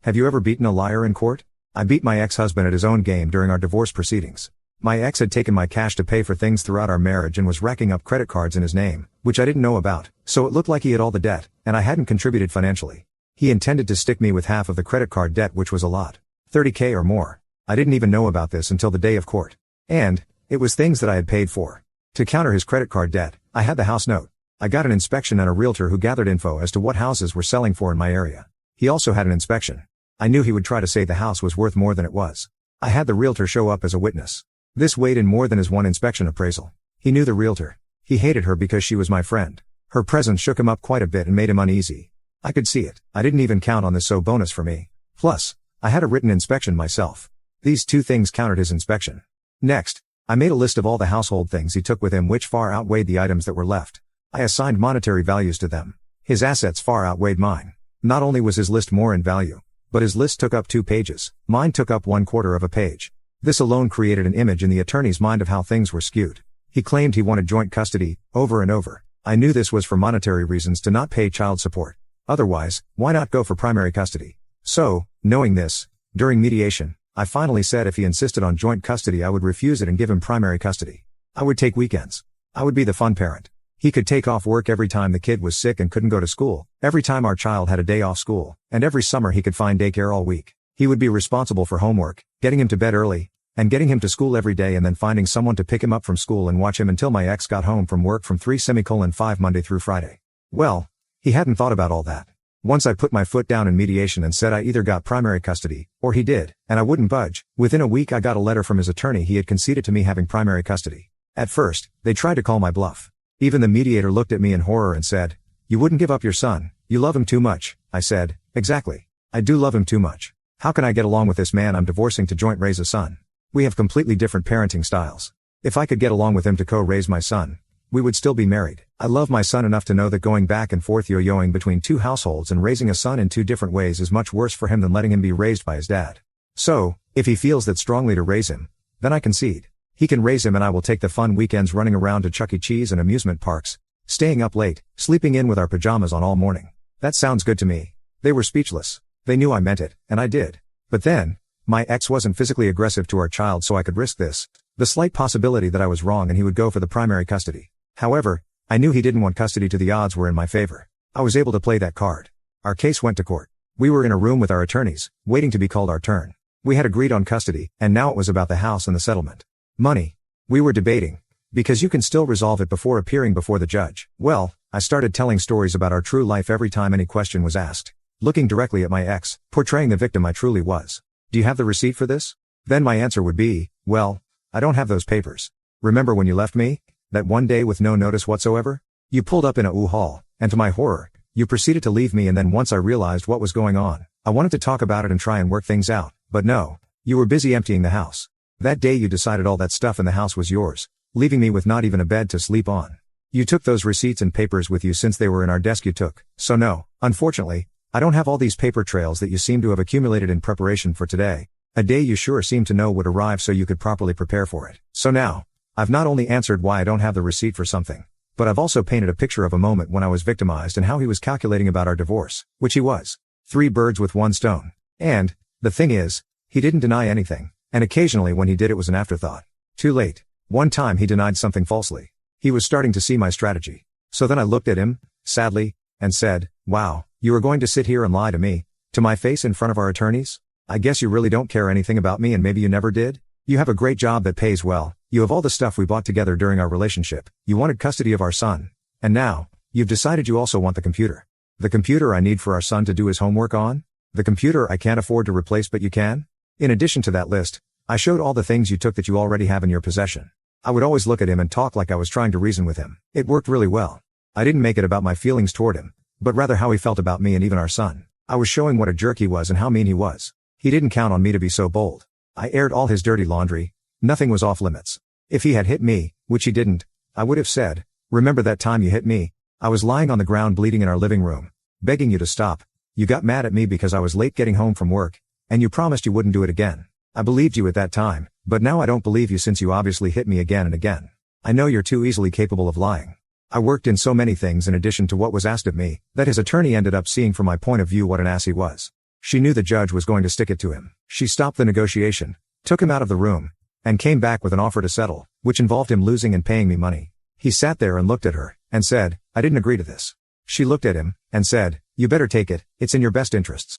Have you ever beaten a liar in court? I beat my ex-husband at his own game during our divorce proceedings. My ex had taken my cash to pay for things throughout our marriage and was racking up credit cards in his name, which I didn't know about, so it looked like he had all the debt, and I hadn't contributed financially. He intended to stick me with half of the credit card debt, which was a lot. $30,000 or more. I didn't even know about this until the day of court. And it was things that I had paid for. To counter his credit card debt, I had the house note. I got an inspection and a realtor who gathered info as to what houses were selling for in my area. He also had an inspection. I knew he would try to say the house was worth more than it was. I had the realtor show up as a witness. This weighed in more than his one inspection appraisal. He knew the realtor. He hated her because she was my friend. Her presence shook him up quite a bit and made him uneasy. I could see it. I didn't even count on this, so bonus for me. Plus, I had a written inspection myself. These two things countered his inspection. Next, I made a list of all the household things he took with him, which far outweighed the items that were left. I assigned monetary values to them. His assets far outweighed mine. Not only was his list more in value, but his list took up 2 pages. Mine took up 1/4 of a page. This alone created an image in the attorney's mind of how things were skewed. He claimed he wanted joint custody, over and over. I knew this was for monetary reasons, to not pay child support. Otherwise, why not go for primary custody? So, knowing this, during mediation, I finally said if he insisted on joint custody I would refuse it and give him primary custody. I would take weekends. I would be the fun parent. He could take off work every time the kid was sick and couldn't go to school, every time our child had a day off school, and every summer he could find daycare all week. He would be responsible for homework, getting him to bed early, and getting him to school every day, and then finding someone to pick him up from school and watch him until my ex got home from work from 3/5 Monday through Friday. Well, he hadn't thought about all that. Once I put my foot down in mediation and said I either got primary custody, or he did, and I wouldn't budge. Within a week I got a letter from his attorney. He had conceded to me having primary custody. At first, they tried to call my bluff. Even the mediator looked at me in horror and said, "You wouldn't give up your son, you love him too much." I said, "Exactly. I do love him too much. How can I get along with this man I'm divorcing to joint raise a son? We have completely different parenting styles. If I could get along with him to co-raise my son, we would still be married. I love my son enough to know that going back and forth yo-yoing between 2 households and raising a son in 2 different ways is much worse for him than letting him be raised by his dad. So, if he feels that strongly to raise him, then I concede. He can raise him and I will take the fun weekends running around to Chuck E. Cheese and amusement parks, staying up late, sleeping in with our pajamas on all morning. That sounds good to me." They were speechless. They knew I meant it, and I did. But then, my ex wasn't physically aggressive to our child, so I could risk this. The slight possibility that I was wrong and he would go for the primary custody. However, I knew he didn't want custody till the odds were in my favor. I was able to play that card. Our case went to court. We were in a room with our attorneys, waiting to be called our turn. We had agreed on custody, and now it was about the house and the settlement. Money. We were debating. Because you can still resolve it before appearing before the judge. Well, I started telling stories about our true life every time any question was asked. Looking directly at my ex, portraying the victim I truly was. "Do you have the receipt for this?" Then my answer would be, "Well, I don't have those papers. Remember when you left me? That one day with no notice whatsoever? You pulled up in a U-Haul, and to my horror, you proceeded to leave me, and then once I realized what was going on, I wanted to talk about it and try and work things out, but no. You were busy emptying the house. That day you decided all that stuff in the house was yours, leaving me with not even a bed to sleep on. You took those receipts and papers with you since they were in our desk you took, so no, unfortunately, I don't have all these paper trails that you seem to have accumulated in preparation for today, a day you sure seemed to know would arrive so you could properly prepare for it. So now, I've not only answered why I don't have the receipt for something, but I've also painted a picture of a moment when I was victimized and how he was calculating about our divorce, which he was. 3 birds with 1 stone. And, the thing is, he didn't deny anything, and occasionally when he did it was an afterthought. Too late. One time he denied something falsely. He was starting to see my strategy. So then I looked at him, sadly, and said, "Wow, you are going to sit here and lie to me, to my face in front of our attorneys? I guess you really don't care anything about me, and maybe you never did? You have a great job that pays well, you have all the stuff we bought together during our relationship, you wanted custody of our son, and now, you've decided you also want the computer. The computer I need for our son to do his homework on? The computer I can't afford to replace but you can?" In addition to that list, I showed all the things you took that you already have in your possession. I would always look at him and talk like I was trying to reason with him. It worked really well. I didn't make it about my feelings toward him, but rather how he felt about me and even our son. I was showing what a jerk he was and how mean he was. He didn't count on me to be so bold. I aired all his dirty laundry. Nothing was off limits. If he had hit me, which he didn't, I would have said, "Remember that time you hit me? I was lying on the ground bleeding in our living room, begging you to stop. You got mad at me because I was late getting home from work, and you promised you wouldn't do it again. I believed you at that time, but now I don't believe you since you obviously hit me again and again. I know you're too easily capable of lying." I worked in so many things in addition to what was asked of me, that his attorney ended up seeing from my point of view what an ass he was. She knew the judge was going to stick it to him. She stopped the negotiation, took him out of the room, and came back with an offer to settle, which involved him losing and paying me money. He sat there and looked at her, and said, "I didn't agree to this." She looked at him, and said, "You better take it, it's in your best interests."